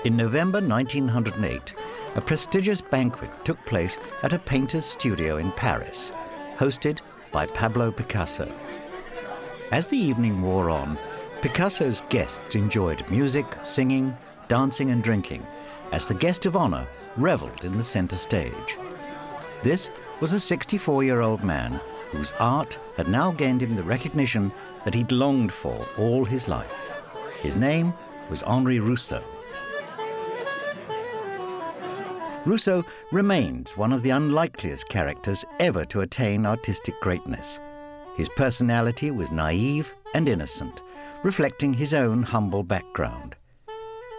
In November 1908, a prestigious banquet took place at a painter's studio in Paris, hosted by Pablo Picasso. As the evening wore on, Picasso's guests enjoyed music, singing, dancing and drinking, as the guest of honor reveled in the center stage. This was a 64-year-old man whose art had now gained him the recognition that he'd longed for all his life. His name was Henri Rousseau. Rousseau remains one of the unlikeliest characters ever to attain artistic greatness. His personality was naive and innocent, reflecting his own humble background.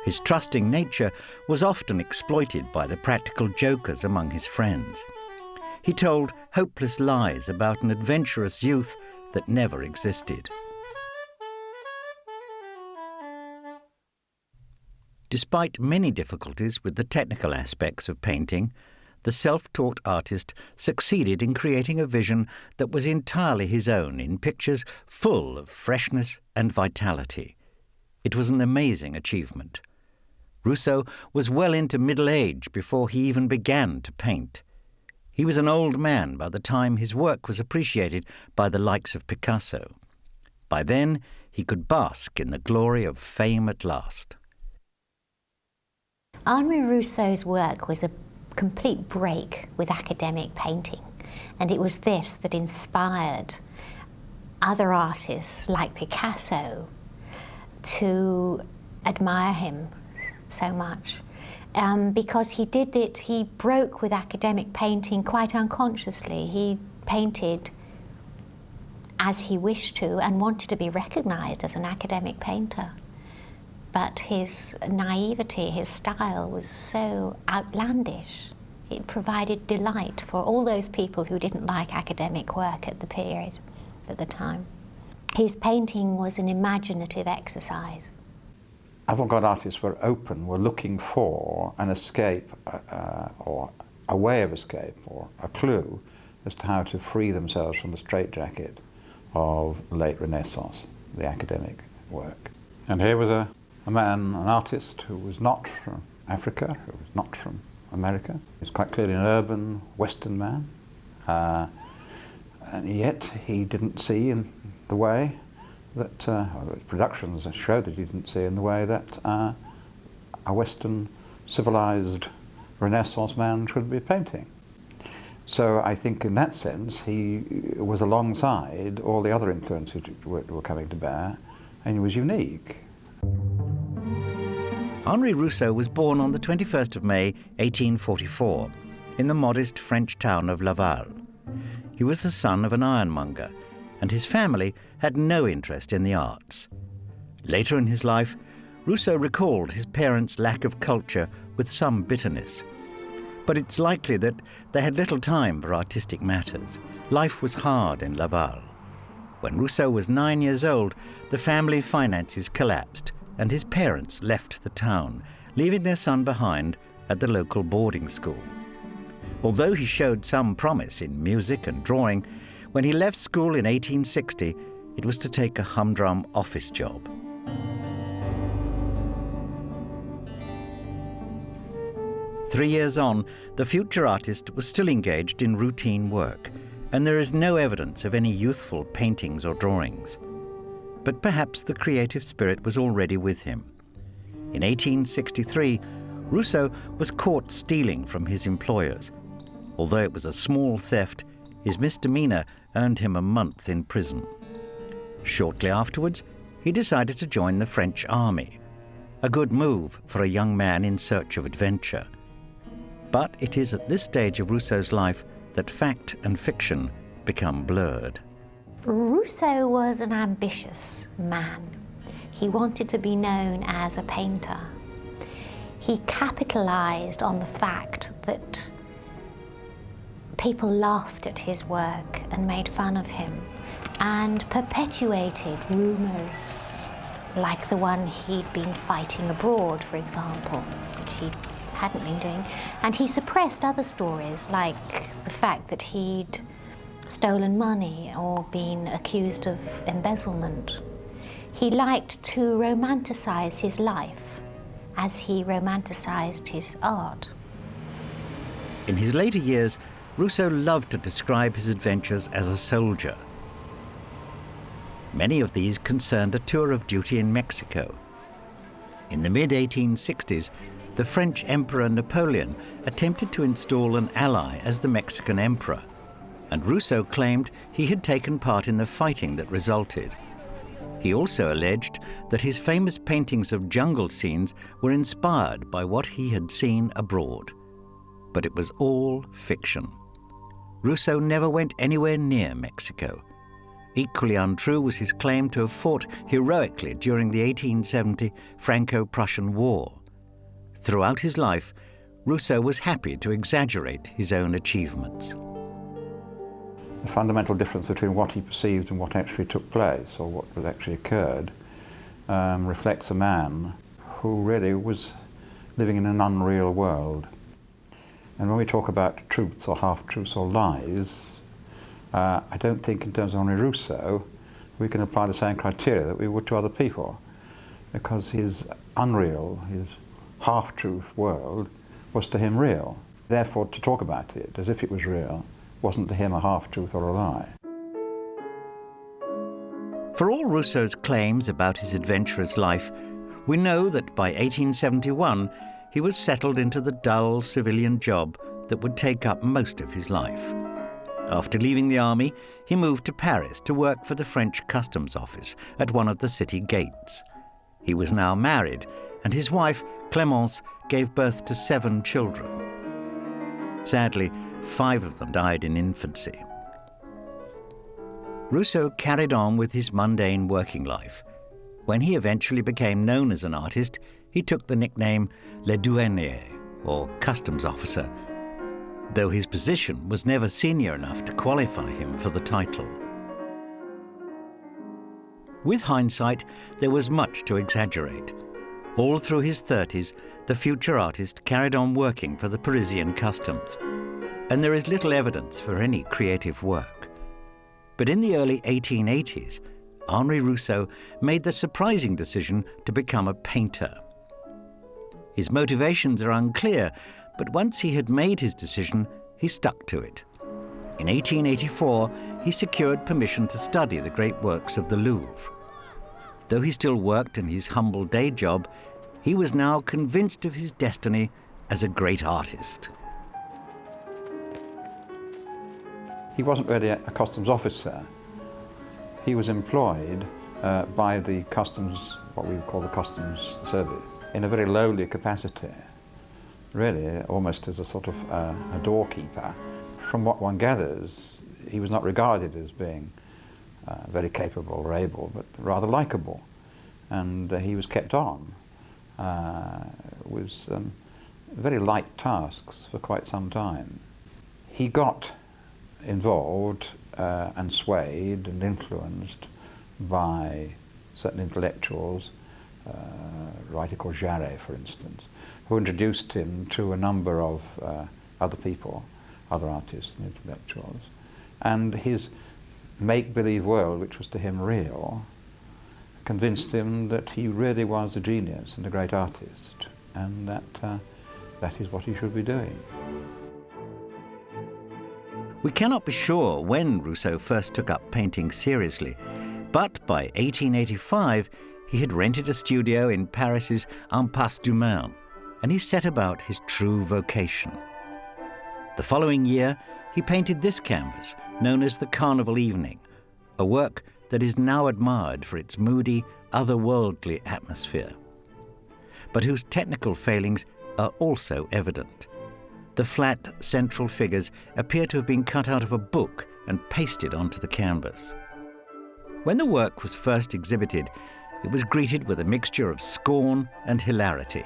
His trusting nature was often exploited by the practical jokers among his friends. He told hopeless lies about an adventurous youth that never existed. Despite many difficulties with the technical aspects of painting, the self-taught artist succeeded in creating a vision that was entirely his own in pictures full of freshness and vitality. It was an amazing achievement. Rousseau was well into middle age before he even began to paint. He was an old man by the time his work was appreciated by the likes of Picasso. By then, he could bask in the glory of fame at last. Henri Rousseau's work was a complete break with academic painting, and it was this that inspired other artists like Picasso to admire him so much. Because he broke with academic painting quite unconsciously. He painted as he wished to and wanted to be recognized as an academic painter. But his naivety, his style was so outlandish. It provided delight for all those people who didn't like academic work at the period, at the time. His painting was an imaginative exercise. Avant-garde artists were looking for an escape or a way of escape or a clue as to how to free themselves from the straitjacket of the late Renaissance, the academic work. And here was a man, an artist, who was not from Africa, who was not from America. He was quite clearly an urban Western man, and yet he didn't see in the way that, his productions showed that he didn't see in the way that a Western civilized Renaissance man should be painting. So I think in that sense he was alongside all the other influences which were coming to bear, and he was unique. Henri Rousseau was born on the 21st of May, 1844, in the modest French town of Laval. He was the son of an ironmonger, and his family had no interest in the arts. Later in his life, Rousseau recalled his parents' lack of culture with some bitterness. But it's likely that they had little time for artistic matters. Life was hard in Laval. When Rousseau was 9 years old, the family finances collapsed, and his parents left the town, leaving their son behind at the local boarding school. Although he showed some promise in music and drawing, when he left school in 1860, it was to take a humdrum office job. Three years on, the future artist was still engaged in routine work, and there is no evidence of any youthful paintings or drawings. But perhaps the creative spirit was already with him. In 1863, Rousseau was caught stealing from his employers. Although it was a small theft, his misdemeanor earned him a month in prison. Shortly afterwards, he decided to join the French army, a good move for a young man in search of adventure. But it is at this stage of Rousseau's life that fact and fiction become blurred. Rousseau was an ambitious man. He wanted to be known as a painter. He capitalized on the fact that people laughed at his work and made fun of him, and perpetuated rumors like the one he'd been fighting abroad, for example, which he hadn't been doing. And he suppressed other stories, like the fact that he'd stolen money or been accused of embezzlement. He liked to romanticize his life as he romanticised his art. In his later years, Rousseau loved to describe his adventures as a soldier. Many of these concerned a tour of duty in Mexico. In the mid-1860s, the French Emperor Napoleon attempted to install an ally as the Mexican emperor, and Rousseau claimed he had taken part in the fighting that resulted. He also alleged that his famous paintings of jungle scenes were inspired by what he had seen abroad. But it was all fiction. Rousseau never went anywhere near Mexico. Equally untrue was his claim to have fought heroically during the 1870 Franco-Prussian War. Throughout his life, Rousseau was happy to exaggerate his own achievements. The fundamental difference between what he perceived and what actually took place, or what actually occurred, reflects a man who really was living in an unreal world. And when we talk about truths or half-truths or lies, I don't think in terms of Henri Rousseau we can apply the same criteria that we would to other people, because his unreal, his half-truth world was to him real. Therefore, to talk about it as if it was real wasn't to him a half-truth or a lie. For all Rousseau's claims about his adventurous life, we know that by 1871 he was settled into the dull civilian job that would take up most of his life. After leaving the army, he moved to Paris to work for the French customs office at one of the city gates. He was now married, and his wife, Clémence, gave birth to 7 children. Sadly, 5 of them died in infancy. Rousseau carried on with his mundane working life. When he eventually became known as an artist, he took the nickname Le Douanier, or customs officer, though his position was never senior enough to qualify him for the title. With hindsight, there was much to exaggerate. All through his 30s, the future artist carried on working for the Parisian customs, and there is little evidence for any creative work. But in the early 1880s, Henri Rousseau made the surprising decision to become a painter. His motivations are unclear, but once he had made his decision, he stuck to it. In 1884, he secured permission to study the great works of the Louvre. Though he still worked in his humble day job, he was now convinced of his destiny as a great artist. He wasn't really a customs officer. He was employed by the customs, what we would call the customs service, in a very lowly capacity, really almost as a sort of a doorkeeper. From what one gathers, he was not regarded as being very capable or able, but rather likable. And he was kept on with very light tasks for quite some time. He got involved and swayed and influenced by certain intellectuals, a writer called Jarret, for instance, who introduced him to a number of other people, other artists and intellectuals. And his make-believe world, which was to him real, convinced him that he really was a genius and a great artist, and that is what he should be doing. We cannot be sure when Rousseau first took up painting seriously, but by 1885 he had rented a studio in Paris's Impasse du Maine, and he set about his true vocation. The following year, he painted this canvas, known as the Carnival Evening, a work that is now admired for its moody, otherworldly atmosphere, but whose technical failings are also evident. The flat central figures appear to have been cut out of a book and pasted onto the canvas. When the work was first exhibited, it was greeted with a mixture of scorn and hilarity.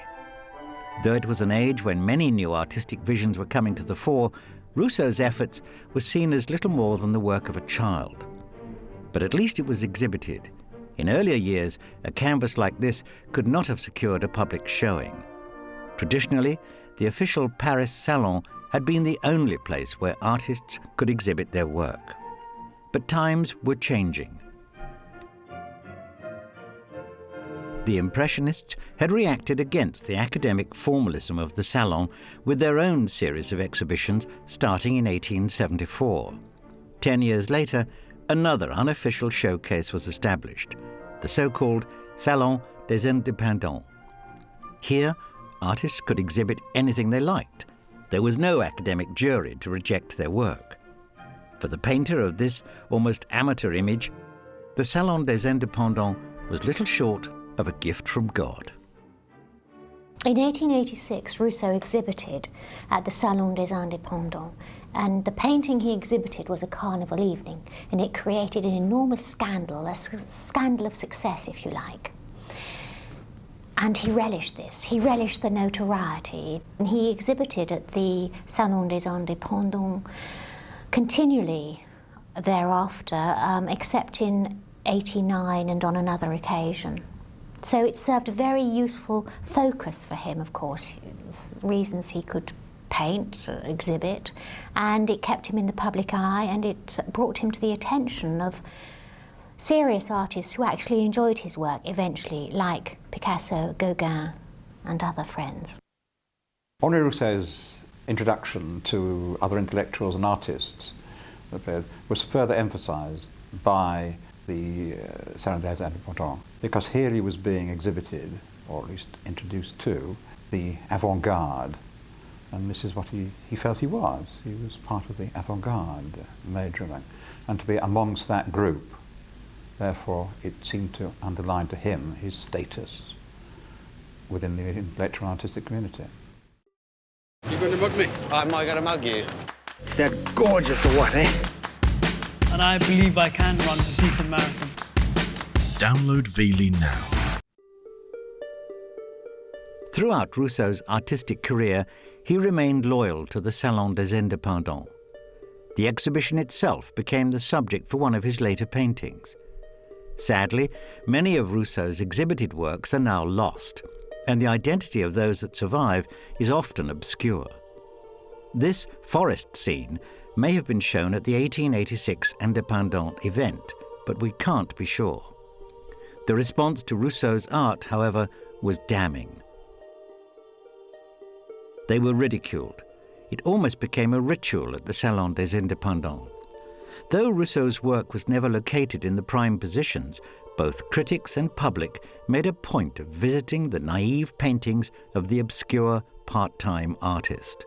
Though it was an age when many new artistic visions were coming to the fore, Rousseau's efforts were seen as little more than the work of a child. But at least it was exhibited. In earlier years, a canvas like this could not have secured a public showing. Traditionally, the official Paris Salon had been the only place where artists could exhibit their work. But times were changing. The Impressionists had reacted against the academic formalism of the Salon with their own series of exhibitions starting in 1874. 10 years later, another unofficial showcase was established, the so-called Salon des Indépendants. Here, artists could exhibit anything they liked. There was no academic jury to reject their work. For the painter of this almost amateur image, the Salon des Indépendants was little short of a gift from God. In 1886, Rousseau exhibited at the Salon des Indépendants, and the painting he exhibited was a Carnival Evening, and it created an enormous scandal, a scandal of success, if you like. And he relished this. He relished the notoriety. And he exhibited at the Salon des Indépendants continually thereafter, except in 89 and on another occasion. So it served a very useful focus for him, of course, reasons he could paint, exhibit, and it kept him in the public eye, and it brought him to the attention of serious artists who actually enjoyed his work eventually, like Picasso, Gauguin, and other friends. Henri Rousseau's introduction to other intellectuals and artists was further emphasised by the Salon des Indépendants, because here he was being exhibited, or at least introduced to, the avant-garde. And this is what he felt he was. He was part of the avant-garde, majoring. And to be amongst that group, therefore, it seemed to underline to him his status within the intellectual and artistic community. You going to mug me? Am I going to mug you? Is that gorgeous or what, eh? And I believe I can run a decent marathon. Download Veely now. Throughout Rousseau's artistic career, he remained loyal to the Salon des Indépendants. The exhibition itself became the subject for one of his later paintings. Sadly, many of Rousseau's exhibited works are now lost, and the identity of those that survive is often obscure. This forest scene may have been shown at the 1886 Indépendant event, but we can't be sure. The response to Rousseau's art, however, was damning. They were ridiculed. It almost became a ritual at the Salon des Indépendants. Though Rousseau's work was never located in the prime positions, both critics and public made a point of visiting the naive paintings of the obscure part-time artist.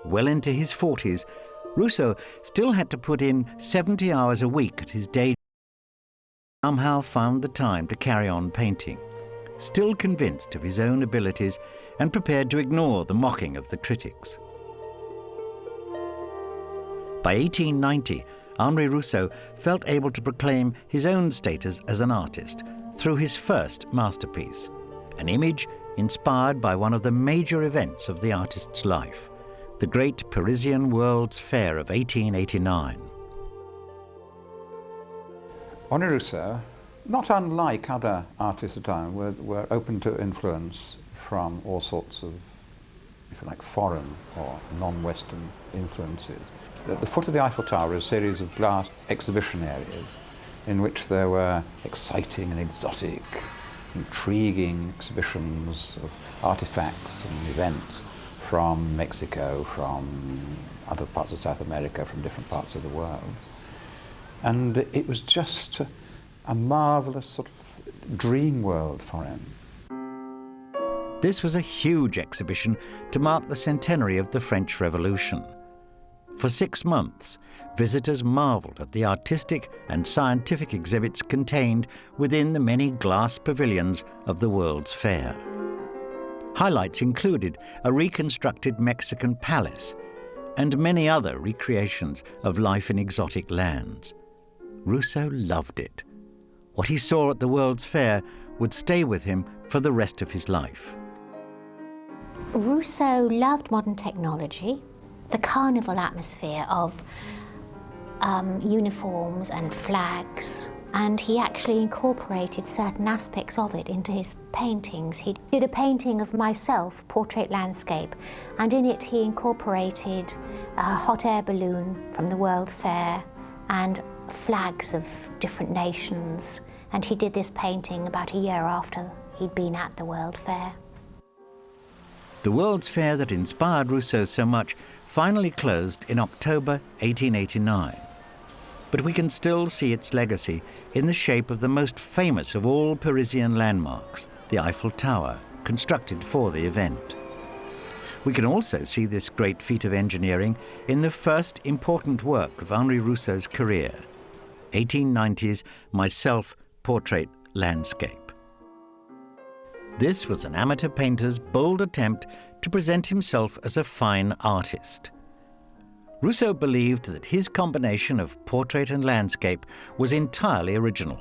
Well into his 40s, Rousseau still had to put in 70 hours a week at his day job. Somehow found the time to carry on painting, still convinced of his own abilities and prepared to ignore the mocking of the critics. By 1890, Henri Rousseau felt able to proclaim his own status as an artist through his first masterpiece, an image inspired by one of the major events of the artist's life, the great Parisian World's Fair of 1889. Henri Rousseau, not unlike other artists at the time, were open to influence from all sorts of, if you like, foreign or non-Western influences. At the foot of the Eiffel Tower is a series of glass exhibition areas in which there were exciting and exotic, intriguing exhibitions of artifacts and events from Mexico, from other parts of South America, from different parts of the world. And it was just a marvellous sort of dream world for him. This was a huge exhibition to mark the centenary of the French Revolution. For 6 months, visitors marvelled at the artistic and scientific exhibits contained within the many glass pavilions of the World's Fair. Highlights included a reconstructed Mexican palace and many other recreations of life in exotic lands. Rousseau loved it. What he saw at the World's Fair would stay with him for the rest of his life. Rousseau loved modern technology, the carnival atmosphere of uniforms and flags, and he actually incorporated certain aspects of it into his paintings. He did a painting of myself, portrait landscape, and in it he incorporated a hot air balloon from the World Fair and flags of different nations And he did this painting about a year after he'd been at the World Fair. The World's Fair that inspired Rousseau so much finally closed in October 1889. But we can still see its legacy in the shape of the most famous of all Parisian landmarks, the Eiffel Tower, constructed for the event. We can also see this great feat of engineering in the first important work of Henri Rousseau's career, 1890's My Self-Portrait Landscape. This was an amateur painter's bold attempt to present himself as a fine artist. Rousseau believed that his combination of portrait and landscape was entirely original,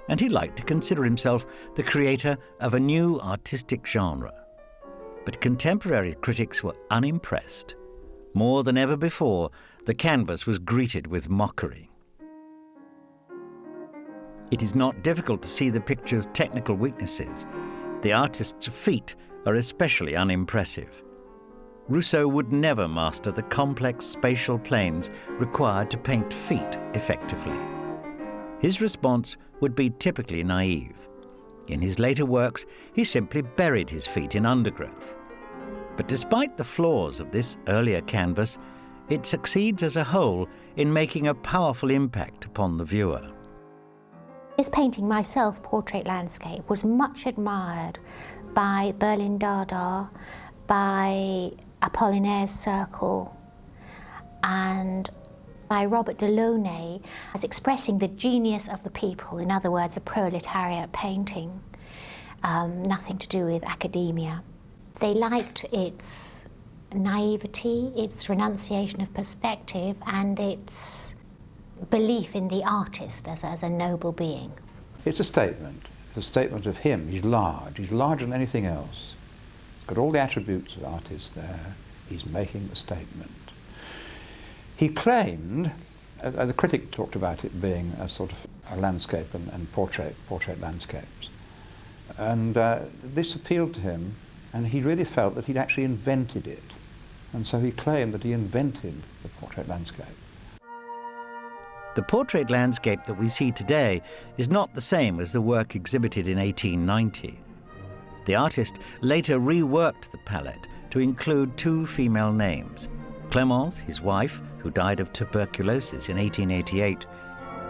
and he liked to consider himself the creator of a new artistic genre. But contemporary critics were unimpressed. More than ever before, the canvas was greeted with mockery. It is not difficult to see the picture's technical weaknesses. The artist's feet are especially unimpressive. Rousseau would never master the complex spatial planes required to paint feet effectively. His response would be typically naive. In his later works, he simply buried his feet in undergrowth. But despite the flaws of this earlier canvas, it succeeds as a whole in making a powerful impact upon the viewer. His painting, My Self-Portrait Landscape, was much admired by Berlin Dada, by Apollinaire's Circle, and by Robert Delaunay as expressing the genius of the people, in other words, a proletariat painting, nothing to do with academia. They liked its naivety, its renunciation of perspective, and its belief in the artist as a noble being. It's a statement of him. He's larger than anything else. He's got all the attributes of artists there. He's making a statement. He claimed, the critic talked about it being a sort of a landscape and portrait landscapes. And this appealed to him, and he really felt that he'd actually invented it. And so he claimed that he invented the portrait landscape. The portrait landscape that we see today is not the same as the work exhibited in 1890. The artist later reworked the palette to include two female names, Clémence, his wife, who died of tuberculosis in 1888,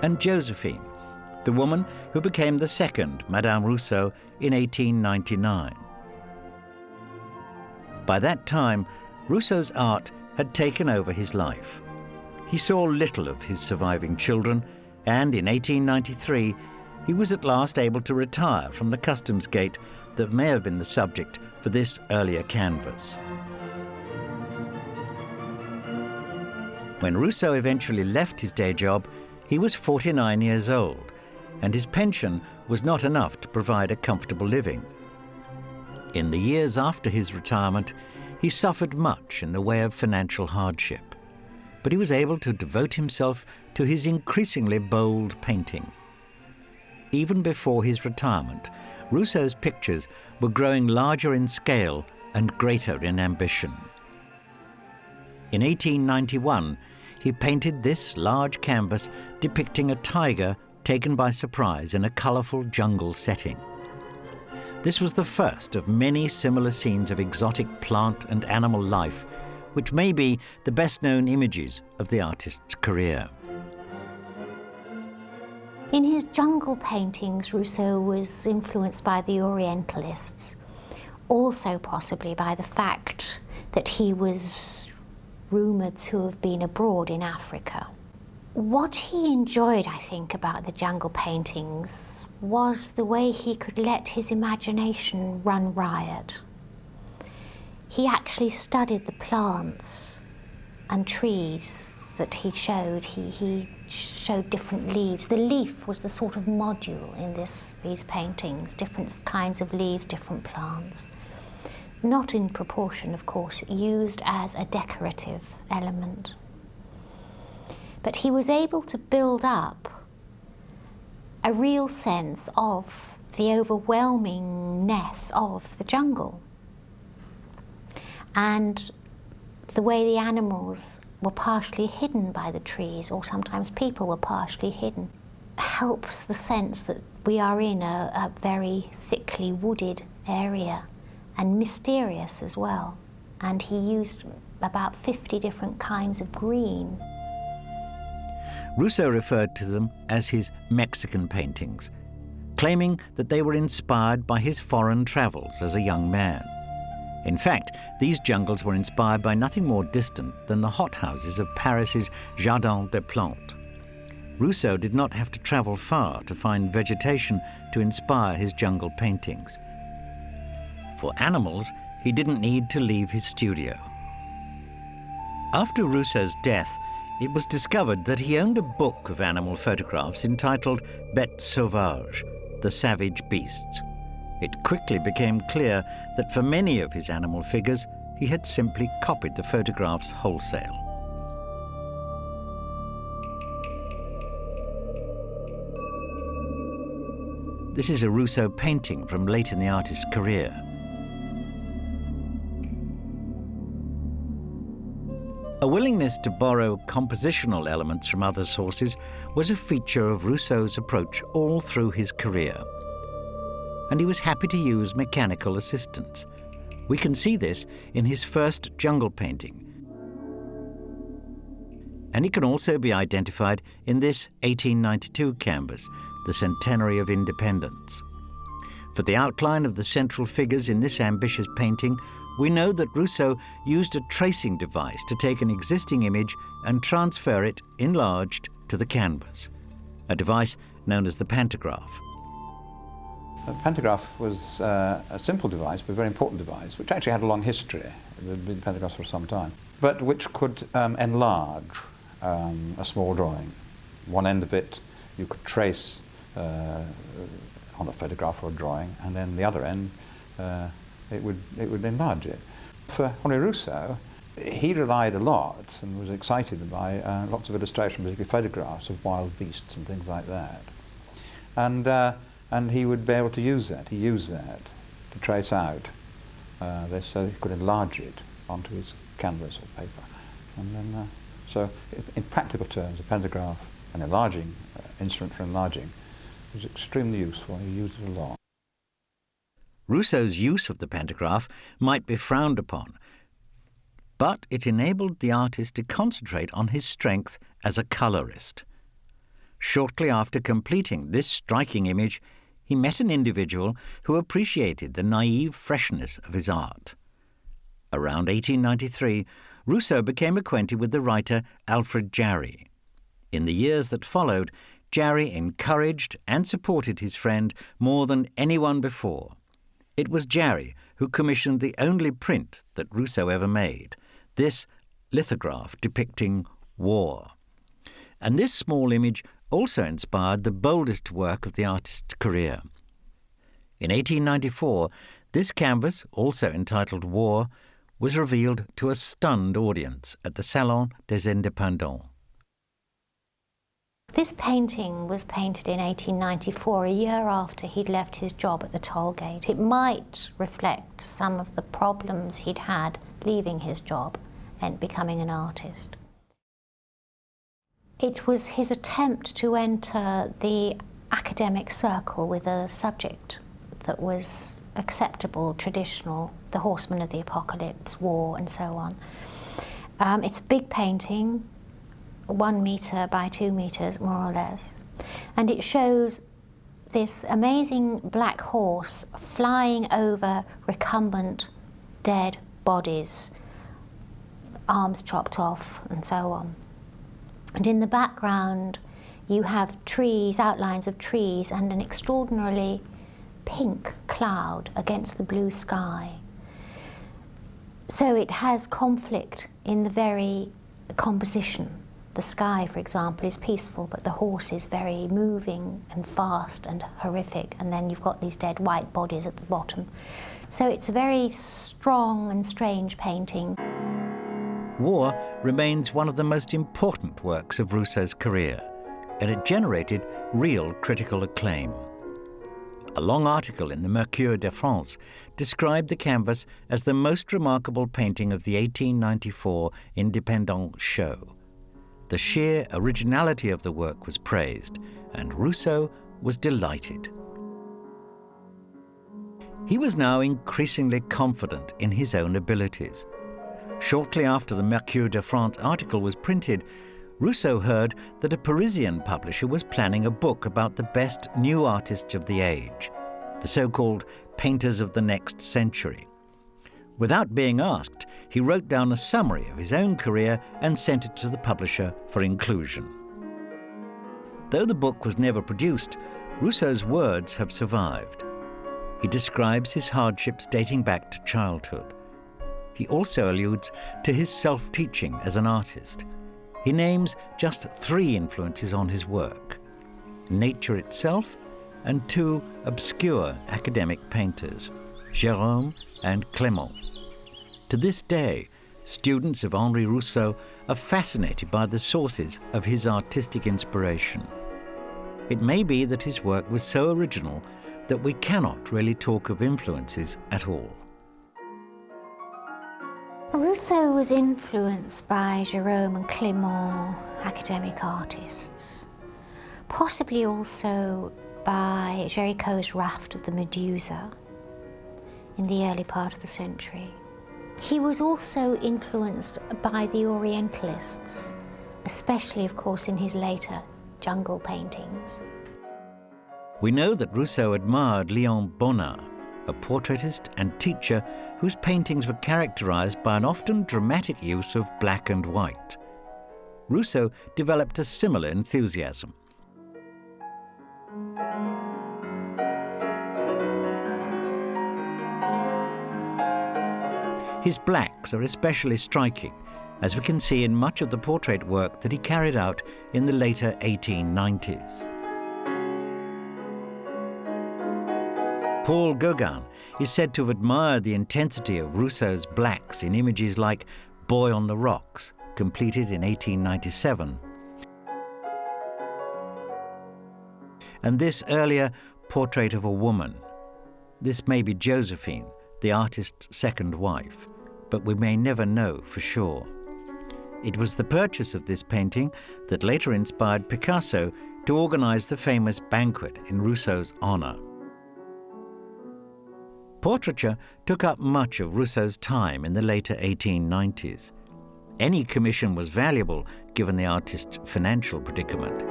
and Josephine, the woman who became the second Madame Rousseau in 1899. By that time, Rousseau's art had taken over his life. He saw little of his surviving children, and in 1893, he was at last able to retire from the customs gate that may have been the subject for this earlier canvas. When Rousseau eventually left his day job, he was 49 years old, and his pension was not enough to provide a comfortable living. In the years after his retirement, he suffered much in the way of financial hardship, but he was able to devote himself to his increasingly bold painting. Even before his retirement, Rousseau's pictures were growing larger in scale and greater in ambition. In 1891, he painted this large canvas depicting a tiger taken by surprise in a colourful jungle setting. This was the first of many similar scenes of exotic plant and animal life, which may be the best-known images of the artist's career. In his jungle paintings, Rousseau was influenced by the Orientalists, also possibly by the fact that he was rumoured to have been abroad in Africa. What he enjoyed, I think, about the jungle paintings was the way he could let his imagination run riot. He actually studied the plants and trees that he showed. He showed different leaves. The leaf was the sort of module in these paintings, different kinds of leaves, different plants. Not in proportion, of course, used as a decorative element. But he was able to build up a real sense of the overwhelmingness of the jungle. And the way the animals were partially hidden by the trees, or sometimes people were partially hidden, helps the sense that We are in a very thickly wooded area and mysterious as well. And he used about 50 different kinds of green. Rousseau referred to them as his Mexican paintings, claiming that they were inspired by his foreign travels as a young man. In fact, these jungles were inspired by nothing more distant than the hothouses of Paris's Jardin des Plantes. Rousseau did not have to travel far to find vegetation to inspire his jungle paintings. For animals, he didn't need to leave his studio. After Rousseau's death, it was discovered that he owned a book of animal photographs entitled Bêtes sauvages, the savage beasts. It quickly became clear that for many of his animal figures, he had simply copied the photographs wholesale. This is a Rousseau painting from late in the artist's career. A willingness to borrow compositional elements from other sources was a feature of Rousseau's approach all through his career. And he was happy to use mechanical assistance. We can see this in his first jungle painting. And it can also be identified in this 1892 canvas, the Centenary of Independence. For the outline of the central figures in this ambitious painting, we know that Rousseau used a tracing device to take an existing image and transfer it, enlarged, to the canvas, a device known as the pantograph. The pantograph was a simple device, but a very important device, which actually had a long history. It had been pantographs for some time, but which could enlarge a small drawing. One end of it you could trace on a photograph or a drawing, and then the other end it would enlarge it. For Henri Rousseau, he relied a lot and was excited by lots of illustrations, particularly photographs of wild beasts and things like that. And he would be able to use that. He used that to trace out this, so he could enlarge it onto his canvas or paper. And then, so in practical terms, a pantograph, an enlarging instrument for enlarging, was extremely useful. He used it a lot. Rousseau's use of the pantograph might be frowned upon, but it enabled the artist to concentrate on his strength as a colorist. Shortly after completing this striking image, he met an individual who appreciated the naive freshness of his art. Around 1893, Rousseau became acquainted with the writer Alfred Jarry. In the years that followed, Jarry encouraged and supported his friend more than anyone before. It was Jarry who commissioned the only print that Rousseau ever made, this lithograph depicting war. And this small image also inspired the boldest work of the artist's career. In 1894, this canvas, also entitled War, was revealed to a stunned audience at the Salon des Indépendants. This painting was painted in 1894, a year after he'd left his job at the toll gate. It might reflect some of the problems he'd had leaving his job and becoming an artist. It was his attempt to enter the academic circle with a subject that was acceptable, traditional, the horsemen of the apocalypse, war, and so on. It's a big painting, 1 metre by 2 metres, more or less. And it shows this amazing black horse flying over recumbent, dead bodies, arms chopped off, and so on. And in the background, you have trees, outlines of trees, and an extraordinarily pink cloud against the blue sky. So it has conflict in the very composition. The sky, for example, is peaceful, but the horse is very moving and fast and horrific, and then you've got these dead white bodies at the bottom. So it's a very strong and strange painting. War remains one of the most important works of Rousseau's career, and it generated real critical acclaim. A long article in the Mercure de France described the canvas as the most remarkable painting of the 1894 Indépendance show. The sheer originality of the work was praised, and Rousseau was delighted. He was now increasingly confident in his own abilities. Shortly after the Mercure de France article was printed, Rousseau heard that a Parisian publisher was planning a book about the best new artists of the age, the so-called painters of the next century. Without being asked, he wrote down a summary of his own career and sent it to the publisher for inclusion. Though the book was never produced, Rousseau's words have survived. He describes his hardships dating back to childhood. He also alludes to his self-teaching as an artist. He names just 3 influences on his work: nature itself and 2 obscure academic painters, Gérôme and Clément. To this day, students of Henri Rousseau are fascinated by the sources of his artistic inspiration. It may be that his work was so original that we cannot really talk of influences at all. Rousseau was influenced by Gérôme and Clément, academic artists, possibly also by Géricault's raft of the Medusa in the early part of the century. He was also influenced by the Orientalists, especially, of course, in his later jungle paintings. We know that Rousseau admired Léon Bonnat, a portraitist and teacher whose paintings were characterized by an often dramatic use of black and white. Rousseau developed a similar enthusiasm. His blacks are especially striking, as we can see in much of the portrait work that he carried out in the later 1890s. Paul Gauguin is said to have admired the intensity of Rousseau's blacks in images like Boy on the Rocks, completed in 1897, and this earlier Portrait of a Woman. This may be Josephine, the artist's second wife, but we may never know for sure. It was the purchase of this painting that later inspired Picasso to organize the famous banquet in Rousseau's honor. Portraiture took up much of Rousseau's time in the later 1890s. Any commission was valuable given the artist's financial predicament.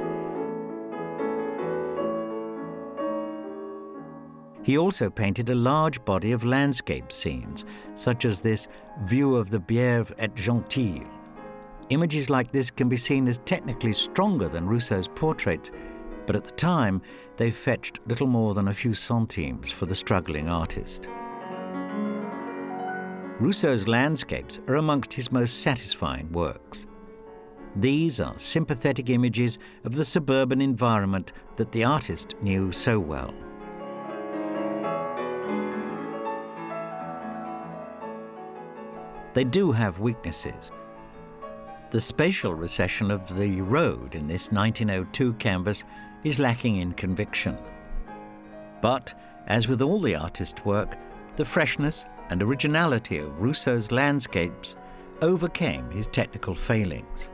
He also painted a large body of landscape scenes, such as this view of the Bièvre et Gentil. Images like this can be seen as technically stronger than Rousseau's portraits, but at the time they fetched little more than a few centimes for the struggling artist. Rousseau's landscapes are amongst his most satisfying works. These are sympathetic images of the suburban environment that the artist knew so well. They do have weaknesses. The spatial recession of the road in this 1902 canvas is lacking in conviction. But, as with all the artist's work, the freshness and originality of Rousseau's landscapes overcame his technical failings.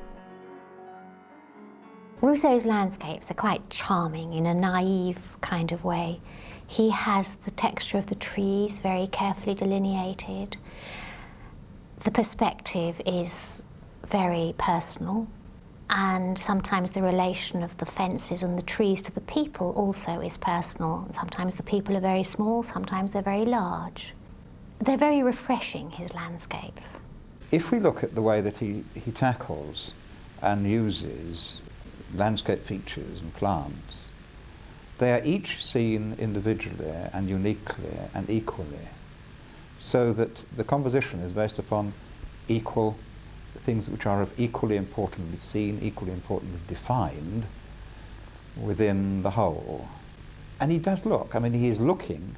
Rousseau's landscapes are quite charming in a naive kind of way. He has the texture of the trees very carefully delineated. The perspective is very personal, and sometimes the relation of the fences and the trees to the people also is personal. Sometimes the people are very small, sometimes they're very large. They're very refreshing, his landscapes. If we look at the way that he tackles and uses landscape features and plants, they are each seen individually and uniquely and equally, so that the composition is based upon equal things which are of equally importantly seen, equally importantly defined within the whole. And he does look, I mean, he is looking,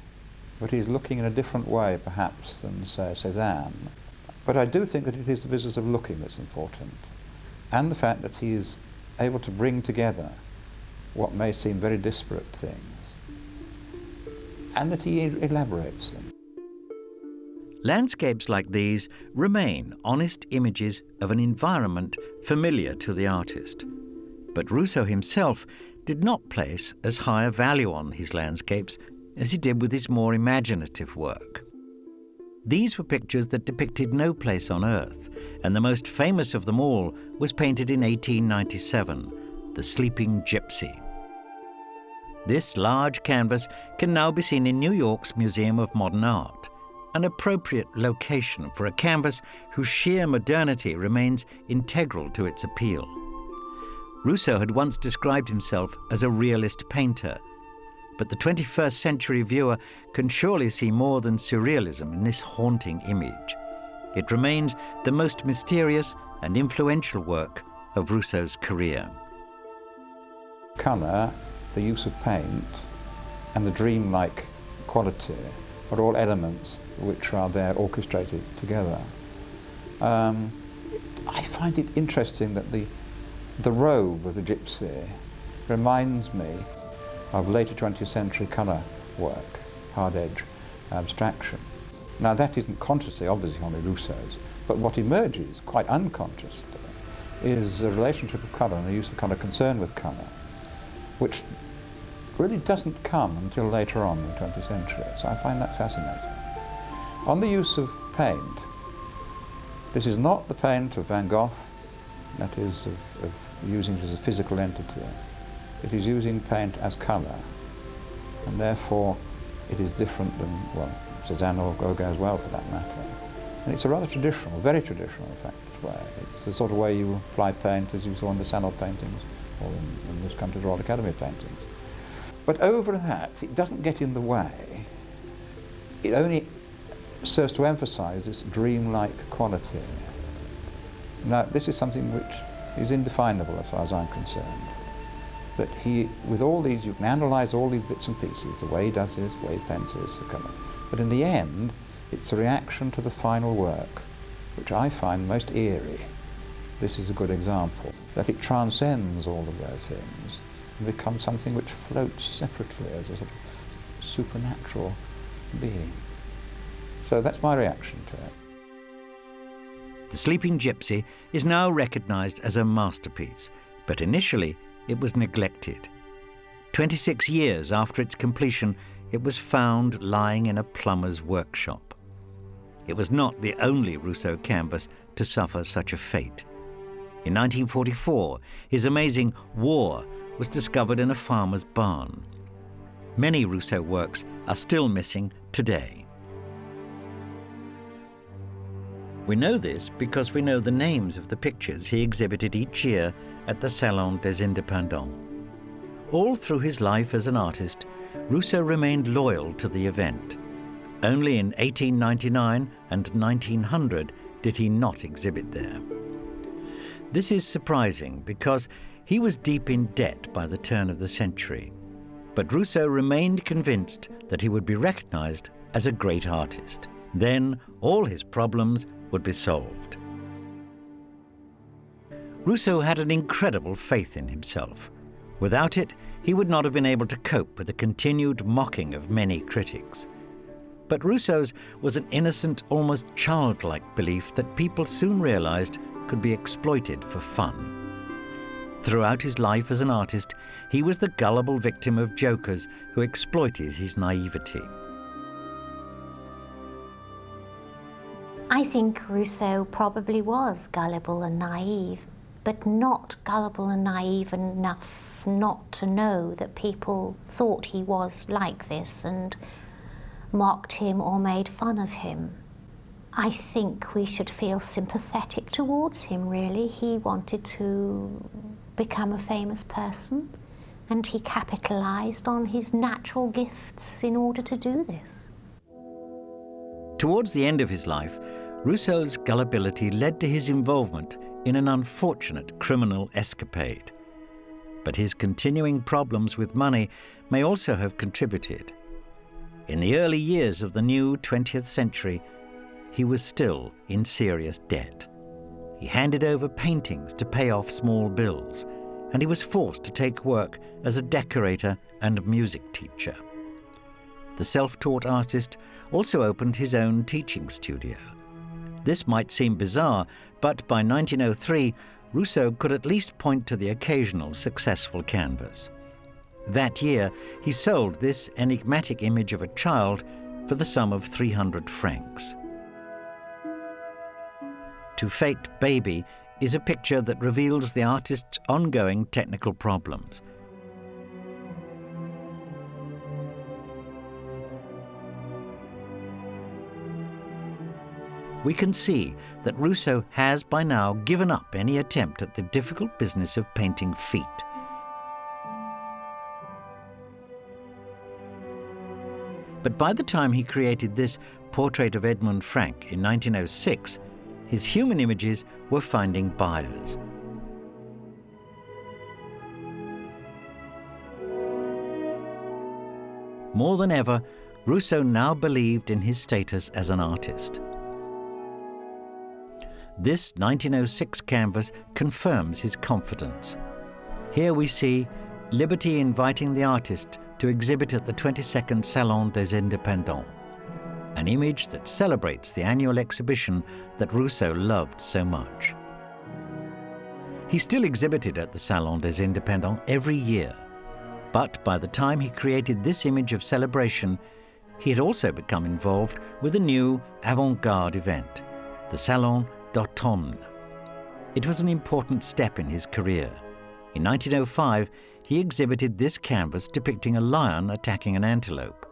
but he's looking in a different way perhaps than, say, Cézanne. But I do think that it is the business of looking that's important, and the fact that he is able to bring together what may seem very disparate things, and that he elaborates them. Landscapes like these remain honest images of an environment familiar to the artist. But Rousseau himself did not place as high a value on his landscapes as he did with his more imaginative work. These were pictures that depicted no place on Earth, and the most famous of them all was painted in 1897, The Sleeping Gypsy. This large canvas can now be seen in New York's Museum of Modern Art, an appropriate location for a canvas whose sheer modernity remains integral to its appeal. Rousseau had once described himself as a realist painter, but the 21st century viewer can surely see more than surrealism in this haunting image. It remains the most mysterious and influential work of Rousseau's career. Colour, the use of paint, and the dreamlike quality are all elements which are there orchestrated together. I find it interesting that the robe of the gypsy reminds me of later 20th century colour work, hard edge abstraction. Now that isn't consciously, obviously, Henri Rousseau's, but what emerges quite unconsciously is a relationship of colour and the use of colour, concern with colour, which really doesn't come until later on in the 20th century. So I find that fascinating. On the use of paint, this is not the paint of Van Gogh, that is of using it as a physical entity. It is using paint as colour, and therefore it is different than, well, Cézanne or Gauguin as well for that matter. And it's a rather traditional, very traditional in fact, way. It's the sort of way you apply paint as you saw in the Selftaught paintings, or in this country's Royal Academy paintings. But over that, it doesn't get in the way. It only serves to emphasise this dreamlike quality. Now, this is something which is indefinable as far as I'm concerned. That he, with all these, you can analyse all these bits and pieces, the way he does this, the way he paints this, the colour. But in the end, it's a reaction to the final work, which I find most eerie. This is a good example, that it transcends all of those things and becomes something which floats separately as a sort of supernatural being. So that's my reaction to it. The Sleeping Gypsy is now recognised as a masterpiece, but initially it was neglected. 26 years after its completion, it was found lying in a plumber's workshop. It was not the only Rousseau canvas to suffer such a fate. In 1944, his amazing War was discovered in a farmer's barn. Many Rousseau works are still missing today. We know this because we know the names of the pictures he exhibited each year at the Salon des Indépendants. All through his life as an artist, Rousseau remained loyal to the event. Only in 1899 and 1900 did he not exhibit there. This is surprising because he was deep in debt by the turn of the century. But Rousseau remained convinced that he would be recognized as a great artist. Then all his problems would be solved. Rousseau had an incredible faith in himself. Without it, he would not have been able to cope with the continued mocking of many critics. But Rousseau's was an innocent, almost childlike belief that people soon realized could be exploited for fun. Throughout his life as an artist, he was the gullible victim of jokers who exploited his naivety. I think Rousseau probably was gullible and naive, but not gullible and naive enough not to know that people thought he was like this and mocked him or made fun of him. I think we should feel sympathetic towards him, really. He wanted to become a famous person, and he capitalized on his natural gifts in order to do this. Towards the end of his life, Rousseau's gullibility led to his involvement in an unfortunate criminal escapade. But his continuing problems with money may also have contributed. In the early years of the new 20th century, he was still in serious debt. He handed over paintings to pay off small bills, and he was forced to take work as a decorator and music teacher. The self-taught artist also opened his own teaching studio. This might seem bizarre, but by 1903, Rousseau could at least point to the occasional successful canvas. That year, he sold this enigmatic image of a child for the sum of 300 francs. To Fate Baby is a picture that reveals the artist's ongoing technical problems. We can see that Rousseau has by now given up any attempt at the difficult business of painting feet. But by the time he created this portrait of Edmund Frank in 1906, his human images were finding buyers. More than ever, Rousseau now believed in his status as an artist. This 1906 canvas confirms his confidence. Here we see Liberty inviting the artist to exhibit at the 22nd Salon des Indépendants, an image that celebrates the annual exhibition that Rousseau loved so much. He still exhibited at the Salon des Indépendants every year, but by the time he created this image of celebration, he had also become involved with a new avant-garde event, the Salon d'Automne. It was an important step in his career. In 1905, he exhibited this canvas depicting a lion attacking an antelope.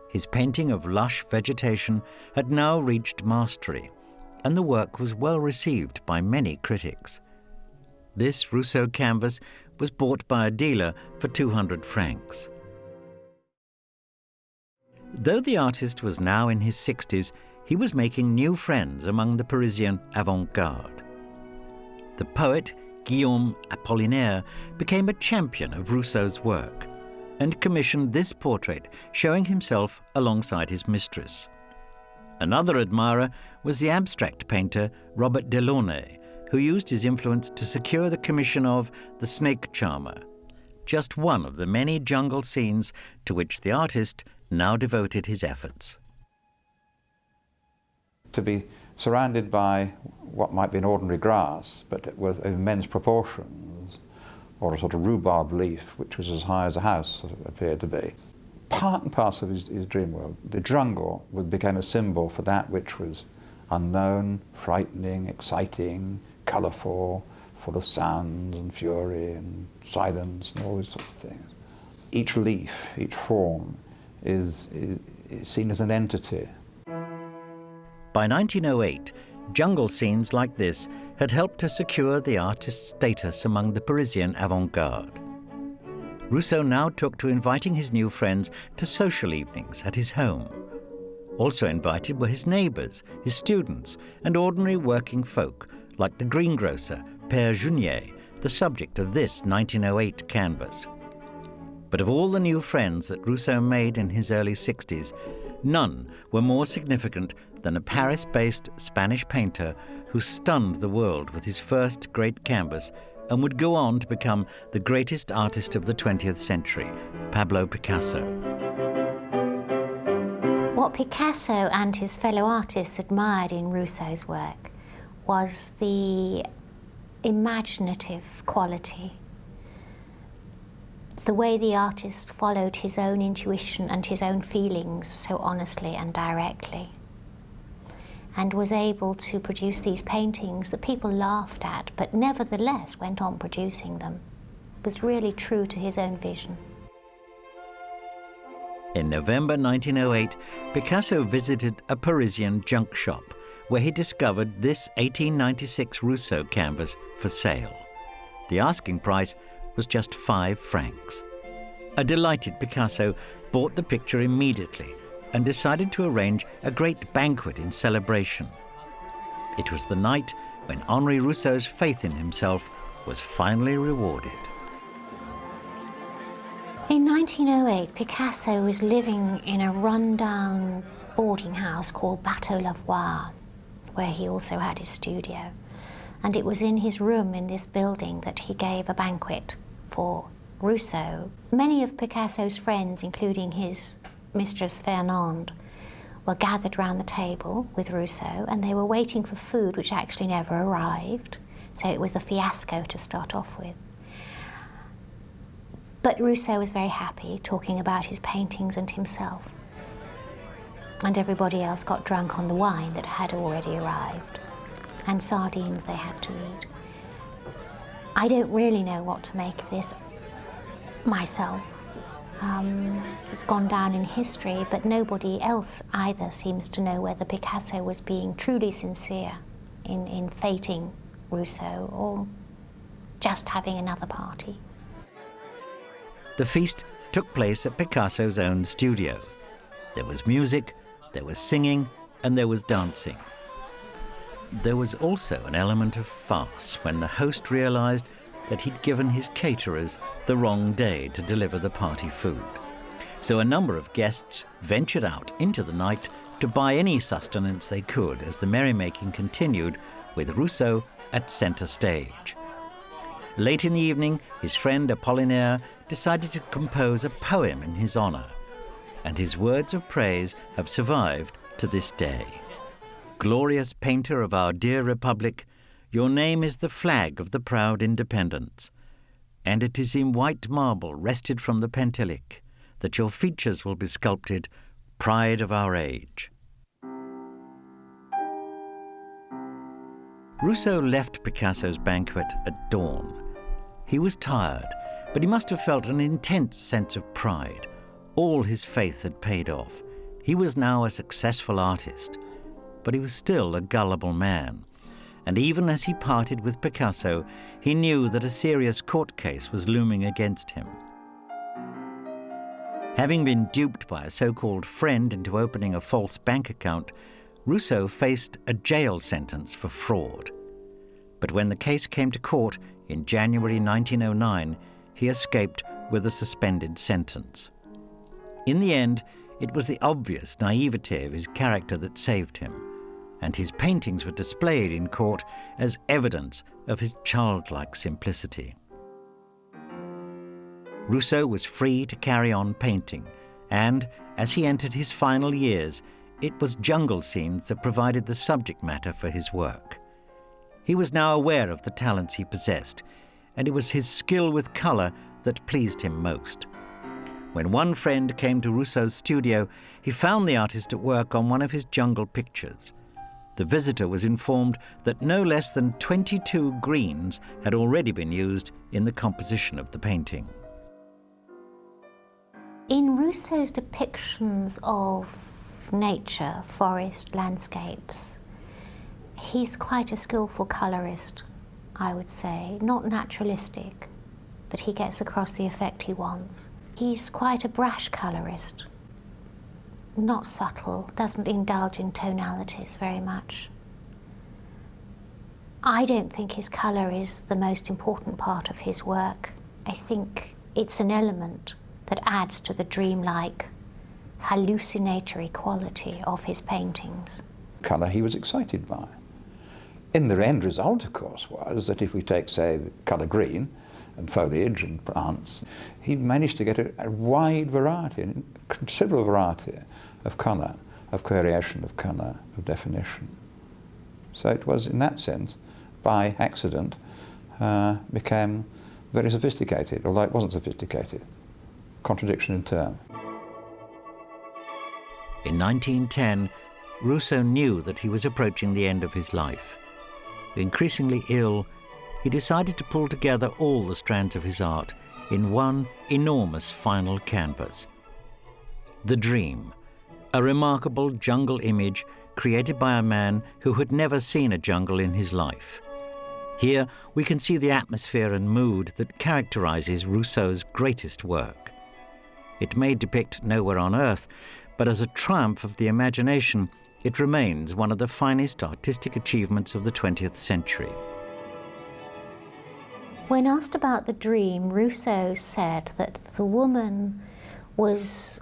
His painting of lush vegetation had now reached mastery, and the work was well received by many critics. This Rousseau canvas was bought by a dealer for 200 francs. Though the artist was now in his 60s, he was making new friends among the Parisian avant-garde. The poet Guillaume Apollinaire became a champion of Rousseau's work and commissioned this portrait showing himself alongside his mistress. Another admirer was the abstract painter Robert Delaunay, who used his influence to secure the commission of The Snake Charmer, just one of the many jungle scenes to which the artist now devoted his efforts. To be surrounded by what might be an ordinary grass, but with immense proportions, or a sort of rhubarb leaf, which was as high as a house appeared to be. Part and parcel of his dream world. The jungle became a symbol for that which was unknown, frightening, exciting, colourful, full of sounds and fury and silence and all these sorts of things. Each leaf, each form is seen as an entity. By 1908, jungle scenes like this had helped to secure the artist's status among the Parisian avant-garde. Rousseau now took to inviting his new friends to social evenings at his home. Also invited were his neighbours, his students, and ordinary working folk, like the greengrocer, Père Junier, the subject of this 1908 canvas. But of all the new friends that Rousseau made in his early 60s, none were more significant than a Paris-based Spanish painter who stunned the world with his first great canvas and would go on to become the greatest artist of the 20th century, Pablo Picasso. What Picasso and his fellow artists admired in Rousseau's work was the imaginative quality, the way the artist followed his own intuition and his own feelings so honestly and directly, and was able to produce these paintings that people laughed at, but nevertheless went on producing them. It was really true to his own vision. In November 1908, Picasso visited a Parisian junk shop where he discovered this 1896 Rousseau canvas for sale. The asking price was just 5 francs. A delighted Picasso bought the picture immediately and decided to arrange a great banquet in celebration. It was the night when Henri Rousseau's faith in himself was finally rewarded. In 1908, Picasso was living in a run-down boarding house called Bateau Lavoir, where he also had his studio. And it was in his room in this building that he gave a banquet for Rousseau. Many of Picasso's friends, including his mistress Fernande, were gathered round the table with Rousseau, and they were waiting for food which actually never arrived. So it was a fiasco to start off with. But Rousseau was very happy talking about his paintings and himself. And everybody else got drunk on the wine that had already arrived, and sardines they had to eat. I don't really know what to make of this myself. It's gone down in history, but nobody else either seems to know whether Picasso was being truly sincere in fating Rousseau or just having another party. The feast took place at Picasso's own studio. There was music, there was singing, and there was dancing. There was also an element of farce when the host realized that he'd given his caterers the wrong day to deliver the party food. So a number of guests ventured out into the night to buy any sustenance they could as the merrymaking continued, with Rousseau at centre stage. Late in the evening, his friend Apollinaire decided to compose a poem in his honour, and his words of praise have survived to this day. Glorious painter of our dear Republic, your name is the flag of the proud independence, and it is in white marble wrested from the Pentelic that your features will be sculpted, pride of our age. Rousseau left Picassos Banquet at dawn. He was tired, but he must have felt an intense sense of pride. All his faith had paid off. He was now a successful artist, but he was still a gullible man. And even as he parted with Picasso, he knew that a serious court case was looming against him. Having been duped by a so-called friend into opening a false bank account, Rousseau faced a jail sentence for fraud. But when the case came to court in January 1909, he escaped with a suspended sentence. In the end, it was the obvious naivete of his character that saved him, and his paintings were displayed in court as evidence of his childlike simplicity. Rousseau was free to carry on painting, and as he entered his final years, it was jungle scenes that provided the subject matter for his work. He was now aware of the talents he possessed, and it was his skill with colour that pleased him most. When one friend came to Rousseau's studio, he found the artist at work on one of his jungle pictures. The visitor was informed that no less than 22 greens had already been used in the composition of the painting. In Rousseau's depictions of nature, forest, landscapes, he's quite a skillful colourist, I would say. Not naturalistic, but he gets across the effect he wants. He's quite a brash colourist, not subtle, doesn't indulge in tonalities very much. I don't think his colour is the most important part of his work. I think it's an element that adds to the dreamlike, hallucinatory quality of his paintings. Colour he was excited by. In the end result, of course, was that if we take, say, the colour green and foliage and plants, he managed to get a wide variety, a considerable variety of colour, of variation of colour, of definition. So it was, in that sense, by accident, became very sophisticated, although it wasn't sophisticated. Contradiction in term. In 1910, Rousseau knew that he was approaching the end of his life. Increasingly ill, he decided to pull together all the strands of his art in one enormous final canvas. The Dream, a remarkable jungle image created by a man who had never seen a jungle in his life. Here we can see the atmosphere and mood that characterizes Rousseau's greatest work. It may depict nowhere on earth, but as a triumph of the imagination, it remains one of the finest artistic achievements of the 20th century. When asked about the dream, Rousseau said that the woman was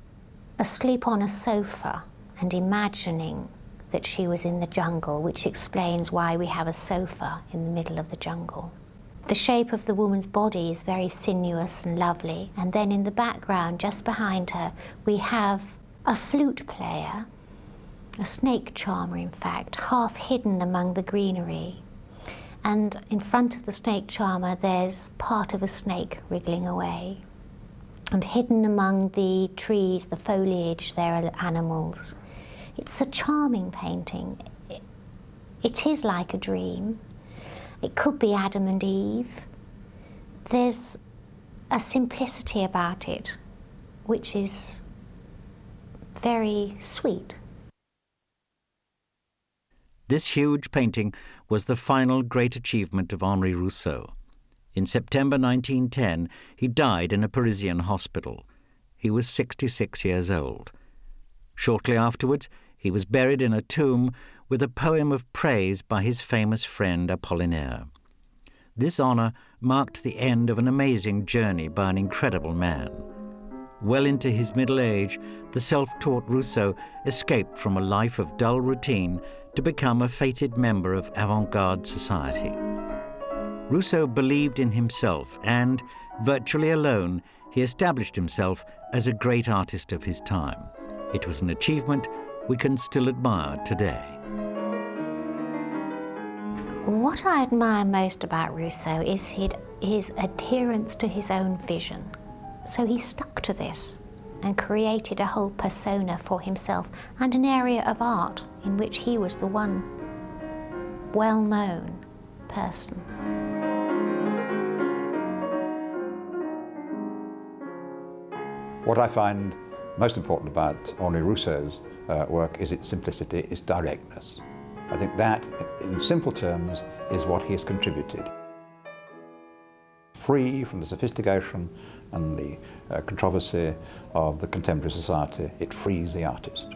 asleep on a sofa and imagining that she was in the jungle, which explains why we have a sofa in the middle of the jungle. The shape of the woman's body is very sinuous and lovely, and then in the background, just behind her, we have a flute player, a snake charmer in fact, half hidden among the greenery. And in front of the snake charmer there's part of a snake wriggling away. And hidden among the trees, the foliage, there are animals. It's a charming painting. It is like a dream. It could be Adam and Eve. There's a simplicity about it, which is very sweet. This huge painting was the final great achievement of Henri Rousseau. In September 1910, he died in a Parisian hospital. He was 66 years old. Shortly afterwards, he was buried in a tomb with a poem of praise by his famous friend Apollinaire. This honour marked the end of an amazing journey by an incredible man. Well into his middle age, the self-taught Rousseau escaped from a life of dull routine to become a fated member of avant-garde society. Rousseau believed in himself and, virtually alone, he established himself as a great artist of his time. It was an achievement we can still admire today. What I admire most about Rousseau is his adherence to his own vision. So he stuck to this and created a whole persona for himself and an area of art in which he was the one well-known person. What I find most important about Henri Rousseau's work is its simplicity, its directness. I think that, in simple terms, is what he has contributed. Free from the sophistication and the controversy of the contemporary society, it frees the artist.